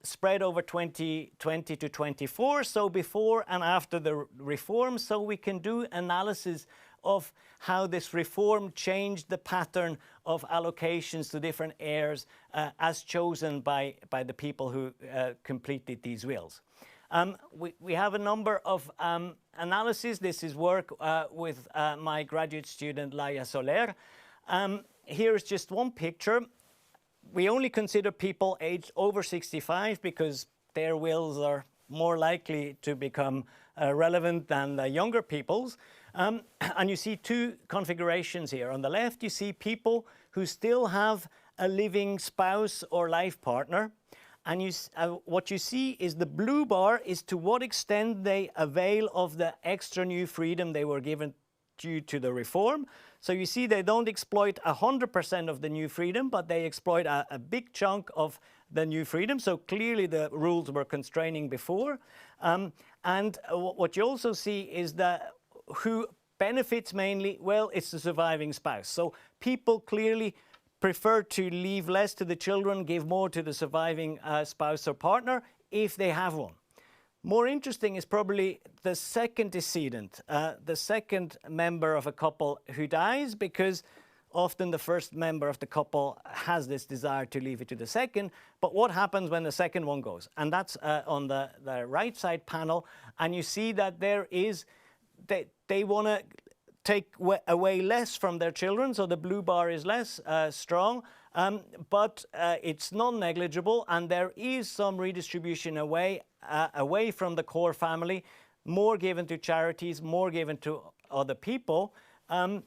spread over 2020 to 24, so before and after the reform, so we can do analysis of how this reform changed the pattern of allocations to different heirs as chosen by the people who completed these wills. We have a number of analyses. This is work with my graduate student, Laia Soler. Here is just one picture. We only consider people aged over 65 because their wills are more likely to become relevant than the younger people's. And you see 2 configurations here. On the left, you see people who still have a living spouse or life partner. And what you see is the blue bar is to what extent they avail of the extra new freedom they were given due to the reform. So you see they don't exploit 100% of the new freedom, but they exploit a big chunk of the new freedom. So clearly the rules were constraining before. And what you also see is that who benefits mainly, well, it's the surviving spouse. So people clearly prefer to leave less to the children, give more to the surviving spouse or partner if they have one. More interesting is probably the second decedent, the second member of a couple who dies, because often the first member of the couple has this desire to leave it to the second. But what happens when the second one goes? And that's on the right side panel. And you see that there is, they want to take away less from their children, so the blue bar is less strong, but it's non-negligible, and there is some redistribution away from the core family, more given to charities, more given to other people. And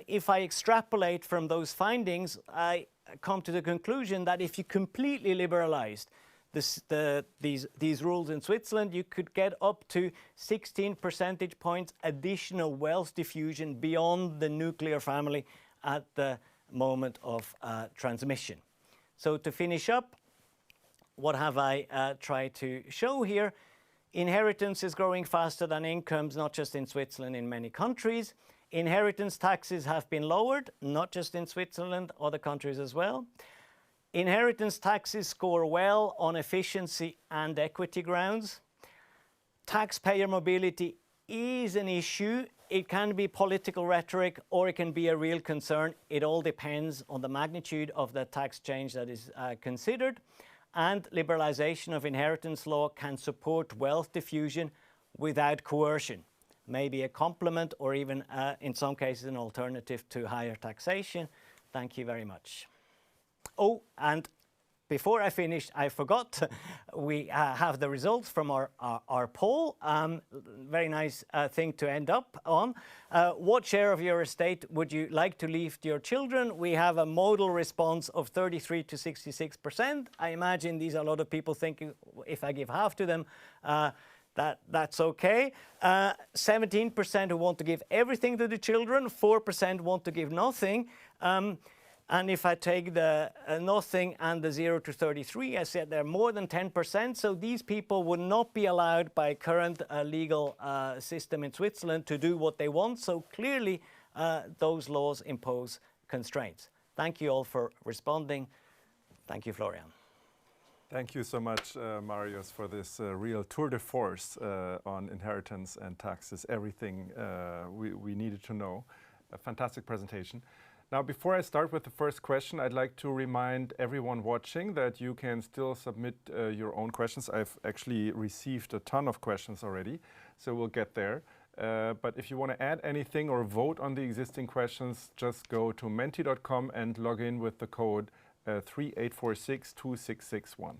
if I extrapolate from those findings, I come to the conclusion that if you completely liberalized these rules in Switzerland, you could get up to 16 percentage points additional wealth diffusion beyond the nuclear family at the moment of transmission. So to finish up, what have I tried to show here? Inheritance is growing faster than incomes, not just in Switzerland, in many countries. Inheritance taxes have been lowered, not just in Switzerland, other countries as well. Inheritance taxes score well on efficiency and equity grounds. Taxpayer mobility is an issue. It can be political rhetoric or it can be a real concern. It all depends on the magnitude of the tax change that is considered. And liberalization of inheritance law can support wealth diffusion without coercion. Maybe a complement or even, in some cases, an alternative to higher taxation. Thank you very much. Oh, and before I finish, I forgot, we have the results from our poll. Very nice thing to end up on. What share of your estate would you like to leave to your children? We have a modal response of 33 to 66%. I imagine these are a lot of people thinking, if I give half to them, that's okay. 17% who want to give everything to the children, 4% want to give nothing. And if I take the nothing and the 0 to 33, I said they're more than 10%. So these people would not be allowed by current legal system in Switzerland to do what they want. So clearly, those laws impose constraints. Thank you all for responding. Thank you, Florian. Thank you so much, Marius, for this real tour de force on inheritance and taxes, everything we needed to know. A fantastic presentation. Now, before I start with the first question, I'd like to remind everyone watching that you can still submit your own questions. I've actually received a ton of questions already, so we'll get there. But if you want to add anything or vote on the existing questions, just go to menti.com and log in with the code 38462661.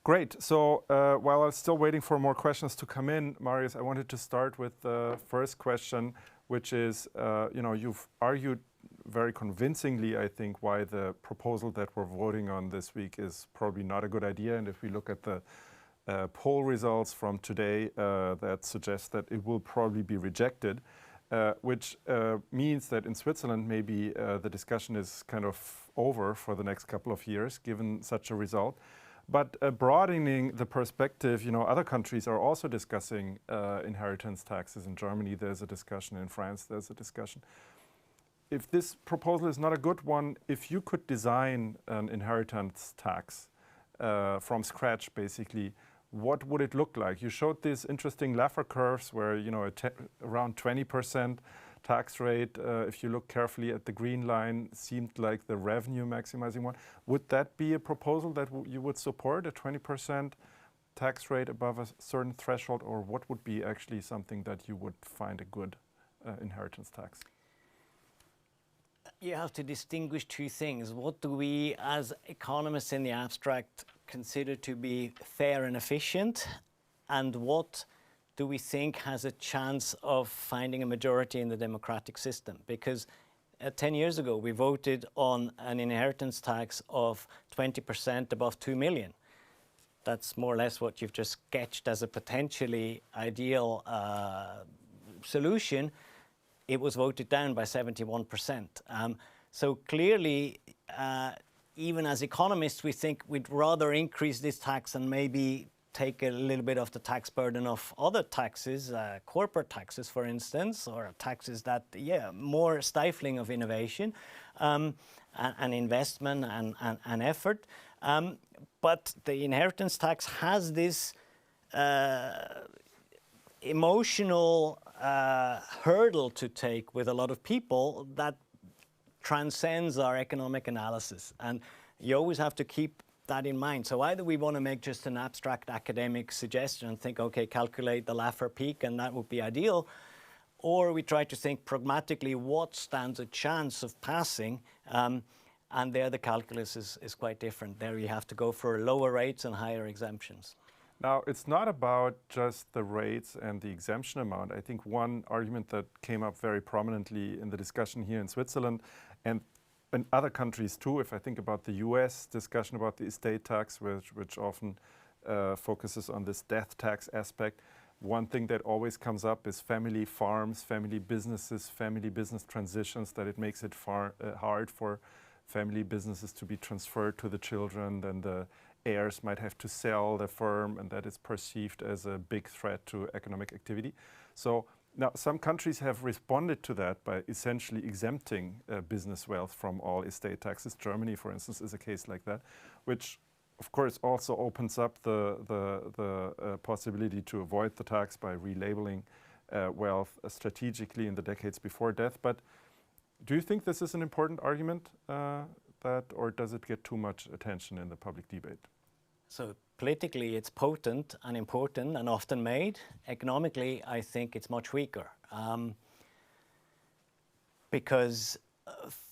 Great. So while I'm still waiting for more questions to come in, Marius, I wanted to start with the first question, which is, you've argued very convincingly, I think, why the proposal that we're voting on this week is probably not a good idea. And if we look at the poll results from today, that suggests that it will probably be rejected, which means that in Switzerland, maybe the discussion is kind of over for the next couple of years, given such a result. But broadening the perspective, other countries are also discussing inheritance taxes. In Germany, there's a discussion. In France, there's a discussion. If this proposal is not a good one, if you could design an inheritance tax from scratch, basically, what would it look like? You showed these interesting Laffer curves where, around 20% tax rate, if you look carefully at the green line, seemed like the revenue maximizing one. Would that be a proposal that you would support, a 20% tax rate above a certain threshold, or what would be actually something that you would find a good inheritance tax? You have to distinguish two things. What do we, as economists in the abstract, consider to be fair and efficient? And what do we think has a chance of finding a majority in the democratic system? Because 10 years ago, we voted on an inheritance tax of 20% above 2 million. That's more or less what you've just sketched as a potentially ideal solution. It was voted down by 71%. So clearly, even as economists, we think we'd rather increase this tax and maybe take a little bit of the tax burden of other taxes, corporate taxes, for instance, or taxes that, more stifling of innovation and investment and effort. But the inheritance tax has this emotional hurdle to take with a lot of people that transcends our economic analysis. And you always have to keep that in mind. So either we want to make just an abstract academic suggestion and think, okay, calculate the Laffer peak and that would be ideal, or we try to think pragmatically what stands a chance of passing, and there the calculus is quite different. There you have to go for lower rates and higher exemptions. Now, it's not about just the rates and the exemption amount. I think one argument that came up very prominently in the discussion here in Switzerland and in other countries too, if I think about the US discussion about the estate tax, which often focuses on this death tax aspect, one thing that always comes up is family farms, family businesses, family business transitions, that it makes it hard for family businesses to be transferred to the children, then the heirs might have to sell the firm, and that is perceived as a big threat to economic activity. So now some countries have responded to that by essentially exempting business wealth from all estate taxes. Germany, for instance, is a case like that, which of course also opens up the possibility to avoid the tax by relabeling wealth strategically in the decades before death. But do you think this is an important argument, or does it get too much attention in the public debate? So politically, it's potent and important and often made. Economically, I think it's much weaker. Because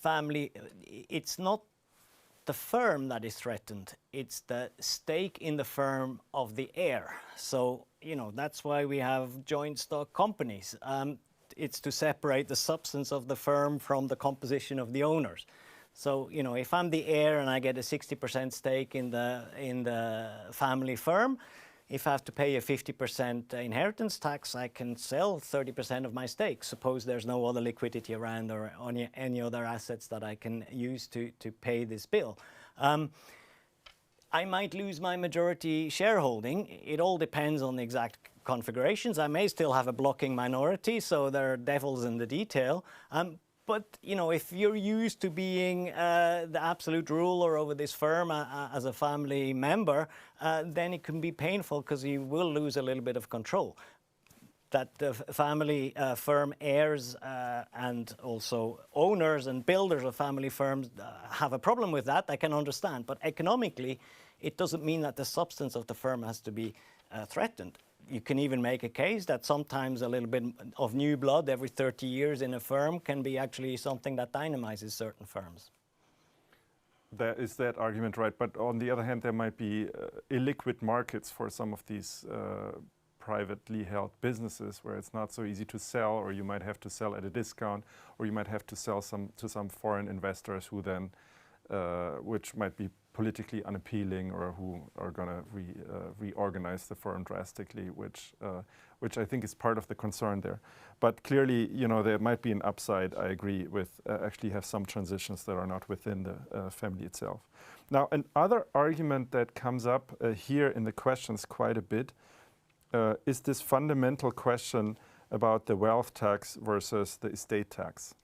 family, it's not the firm that is threatened, it's the stake in the firm of the heir. So, that's why we have joint stock companies. It's to separate the substance of the firm from the composition of the owners. So, if I'm the heir and I get a 60% stake in the family firm, if I have to pay a 50% inheritance tax, I can sell 30% of my stake. Suppose there's no other liquidity around or any other assets that I can use to pay this bill. I might lose my majority shareholding. It all depends on the exact configurations. I may still have a blocking minority, so there are devils in the detail. But if you're used to being the absolute ruler over this firm as a family member, then it can be painful because you will lose a little bit of control. That the family firm heirs and also owners and builders of family firms have a problem with that, I can understand. But economically, it doesn't mean that the substance of the firm has to be threatened. You can even make a case that sometimes a little bit of new blood every 30 years in a firm can be actually something that dynamizes certain firms. There is that argument, right? But on the other hand, there might be illiquid markets for some of these privately held businesses where it's not so easy to sell, or you might have to sell at a discount, or you might have to sell to some foreign investors who then, which might be politically unappealing, or who are going to reorganize the firm drastically, which I think is part of the concern there. But clearly, there might be an upside, I agree, with actually have some transitions that are not within the family itself. Now, another argument that comes up here in the questions quite a bit is this fundamental question about the wealth tax versus the estate tax.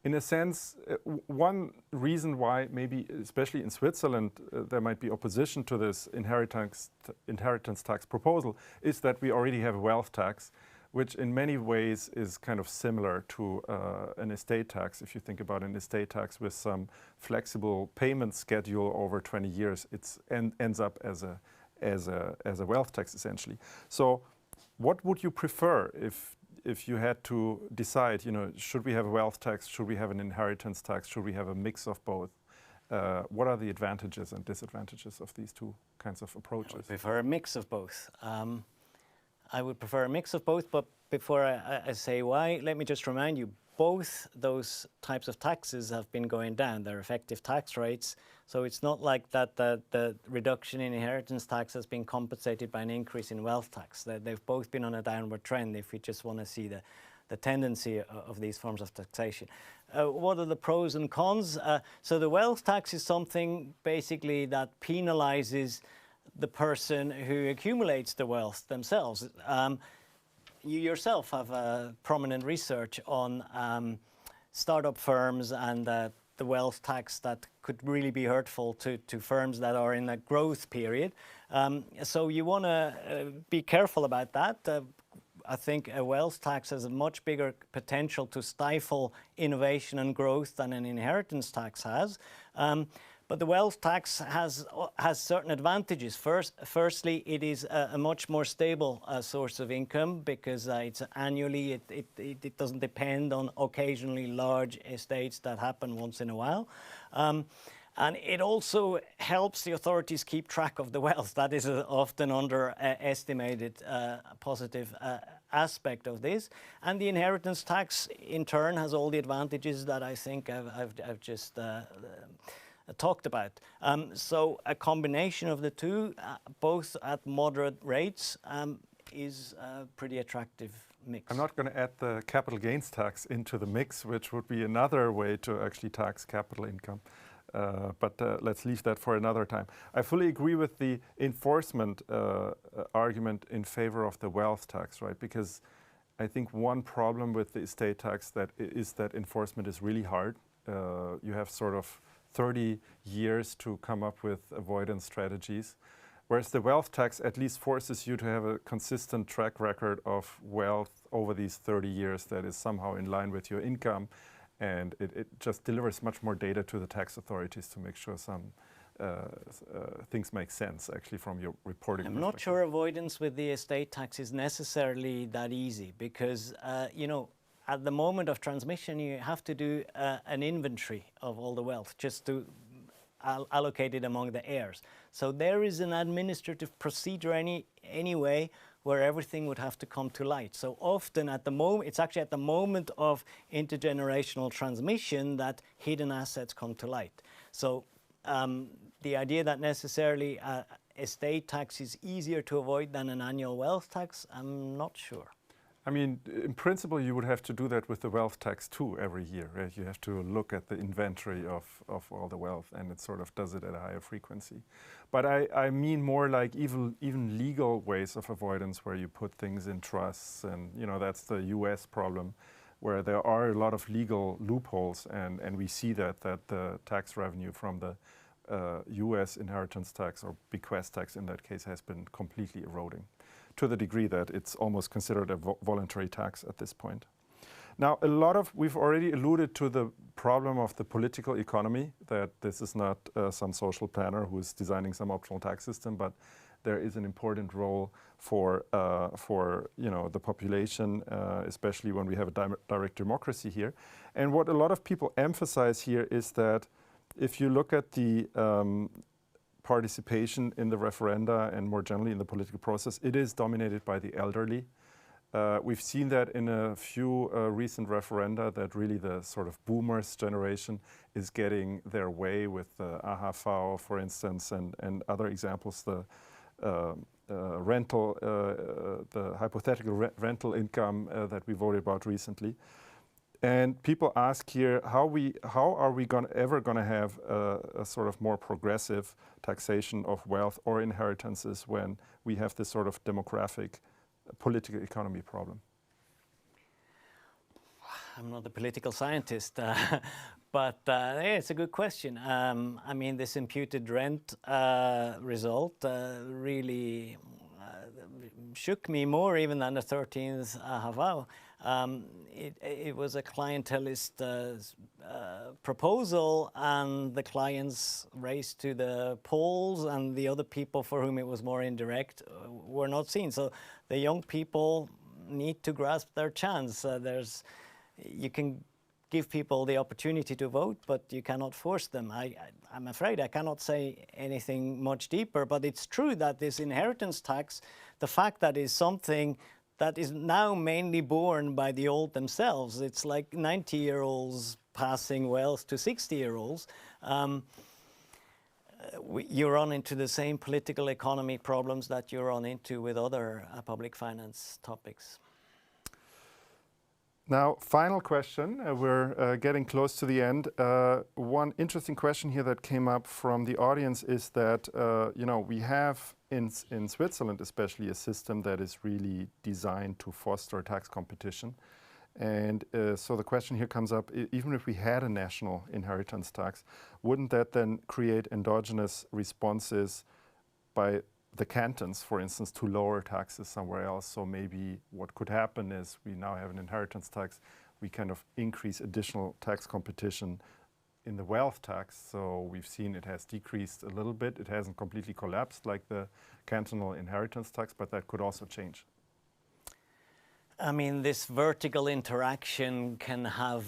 In a sense, one reason why maybe, especially in Switzerland, there might be opposition to this inheritance tax proposal is that we already have a wealth tax, which in many ways is kind of similar to an estate tax. If you think about an estate tax with some flexible payment schedule over 20 years, it ends up as a wealth tax essentially. So, what would you prefer if you had to decide, should we have a wealth tax, should we have an inheritance tax, should we have a mix of both? What are the advantages and disadvantages of these two kinds of approaches? I would prefer a mix of both. I would prefer a mix of both, but before I say why, let me just remind you, both those types of taxes have been going down. They're effective tax rates, so it's not like that the reduction in inheritance tax has been compensated by an increase in wealth tax. They've both been on a downward trend if we just want to see the tendency of these forms of taxation. What are the pros and cons? So the wealth tax is something basically that penalizes the person who accumulates the wealth themselves. You yourself have prominent research on startup firms and the wealth tax that could really be hurtful to firms that are in a growth period. So you want to be careful about that. I think a wealth tax has a much bigger potential to stifle innovation and growth than an inheritance tax has. But the wealth tax has certain advantages. Firstly, it is a much more stable source of income because it's annually. It doesn't depend on occasionally large estates that happen once in a while. And it also helps the authorities keep track of the wealth. That is an often underestimated positive aspect of this. And the inheritance tax, in turn, has all the advantages that I think I've just talked about. So a combination of the two, both at moderate rates, is a pretty attractive mix. I'm not going to add the capital gains tax into the mix, which would be another way to actually tax capital income. But let's leave that for another time. I fully agree with the enforcement argument in favor of the wealth tax, right? Because I think one problem with the estate tax is that enforcement is really hard. You have sort of 30 years to come up with avoidance strategies, whereas the wealth tax at least forces you to have a consistent track record of wealth over these 30 years that is somehow in line with your income, and it just delivers much more data to the tax authorities to make sure some things make sense actually from your reporting. I'm not sure avoidance with the estate tax is necessarily that easy because, at the moment of transmission, you have to do an inventory of all the wealth just to allocate it among the heirs. So there is an administrative procedure anyway where everything would have to come to light. So often at the moment, it's actually at the moment of intergenerational transmission that hidden assets come to light. So the idea that necessarily estate tax is easier to avoid than an annual wealth tax, I'm not sure. I mean, in principle, you would have to do that with the wealth tax too every year, right? You have to look at the inventory of all the wealth, and it sort of does it at a higher frequency. But I mean more like even legal ways of avoidance where you put things in trusts, and that's the US problem, where there are a lot of legal loopholes, and we see that the tax revenue from the US inheritance tax or bequest tax in that case has been completely eroding, to the degree that it's almost considered a voluntary tax at this point. Now, we've already alluded to the problem of the political economy, that this is not some social planner who's designing some optional tax system, but there is an important role for the population, especially when we have a direct democracy here. And what a lot of people emphasize here is that if you look at the participation in the referenda and more generally in the political process, it is dominated by the elderly. We've seen that in a few recent referenda, that really the sort of boomers generation is getting their way with the AHV, for instance, and other examples, the rental, the hypothetical rental income that we voted about recently. And people ask here, how are we ever going to have a sort of more progressive taxation of wealth or inheritances when we have this sort of demographic political economy problem? I'm not a political scientist, but yeah, it's a good question. I mean, this imputed rent result really shook me more even than the 13th AHV. It was a clientelist proposal, and the clients raced to the polls, and the other people for whom it was more indirect were not seen. So the young people need to grasp their chance. You can give people the opportunity to vote, but you cannot force them. I'm afraid I cannot say anything much deeper, but it's true that this inheritance tax, the fact that is something that is now mainly borne by the old themselves. It's like 90-year-olds passing wealth to 60-year-olds. You run into the same political economy problems that you run into with other public finance topics. Now, final question. We're getting close to the end. One interesting question here that came up from the audience is that, we have in Switzerland especially a system that is really designed to foster tax competition. And so the question here comes up, even if we had a national inheritance tax, wouldn't that then create endogenous responses by the cantons, for instance, to lower taxes somewhere else? So maybe what could happen is we now have an inheritance tax, we kind of increase additional tax competition in the wealth tax. So we've seen it has decreased a little bit. It hasn't completely collapsed like the cantonal inheritance tax, but that could also change. I mean, this vertical interaction can have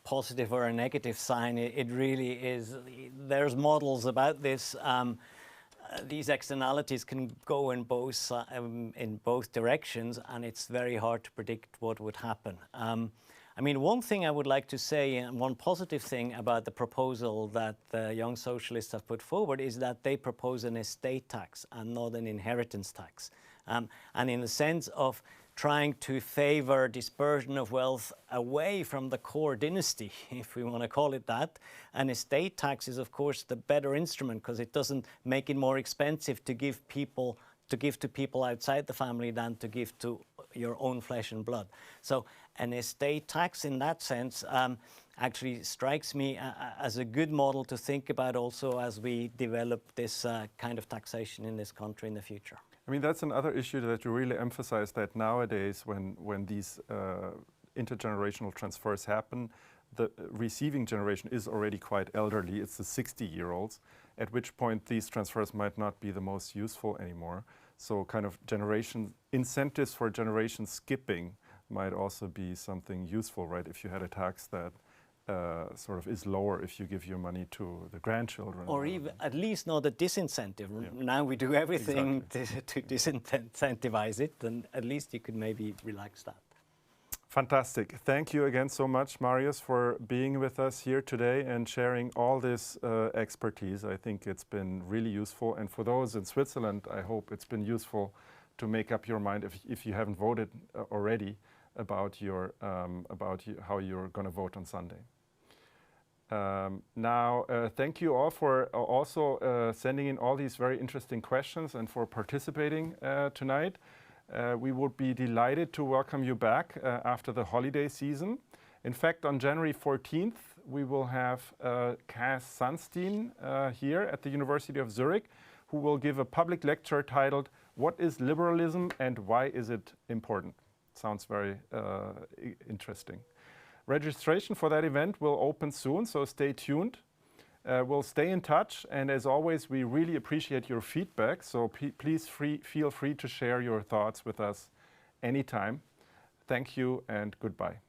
positive or a negative sign. It really is. There's models about this. These externalities can go in both directions, and it's very hard to predict what would happen. I mean, one thing I would like to say, and one positive thing about the proposal that the Young Socialists have put forward, is that they propose an estate tax and not an inheritance tax. And in the sense of trying to favor dispersion of wealth away from the core dynasty, if we want to call it that. An estate tax is, of course, the better instrument because it doesn't make it more expensive to give to people outside the family than to give to your own flesh and blood. So an estate tax in that sense actually strikes me as a good model to think about also as we develop this kind of taxation in this country in the future. I mean, that's another issue that you really emphasize, that nowadays when these intergenerational transfers happen, the receiving generation is already quite elderly. It's the 60-year-olds, at which point these transfers might not be the most useful anymore. So kind of incentives for generation skipping might also be something useful, right? If you had a tax that sort of is lower if you give your money to the grandchildren. Or even at least not a disincentive. Yeah. Now we do everything to disincentivize it, and at least you could maybe relax that. Fantastic. Thank you again so much, Marius, for being with us here today and sharing all this expertise. I think it's been really useful. And for those in Switzerland, I hope it's been useful to make up your mind if you haven't voted already about how you're going to vote on Sunday. Thank you all for also sending in all these very interesting questions and for participating tonight. We would be delighted to welcome you back after the holiday season. In fact, on January 14th, we will have Cass Sunstein here at the University of Zurich, who will give a public lecture titled, "What is Liberalism and Why is it Important?" Sounds very interesting. Registration for that event will open soon, so stay tuned. We'll stay in touch, and as always, we really appreciate your feedback, so please feel free to share your thoughts with us anytime. Thank you and goodbye.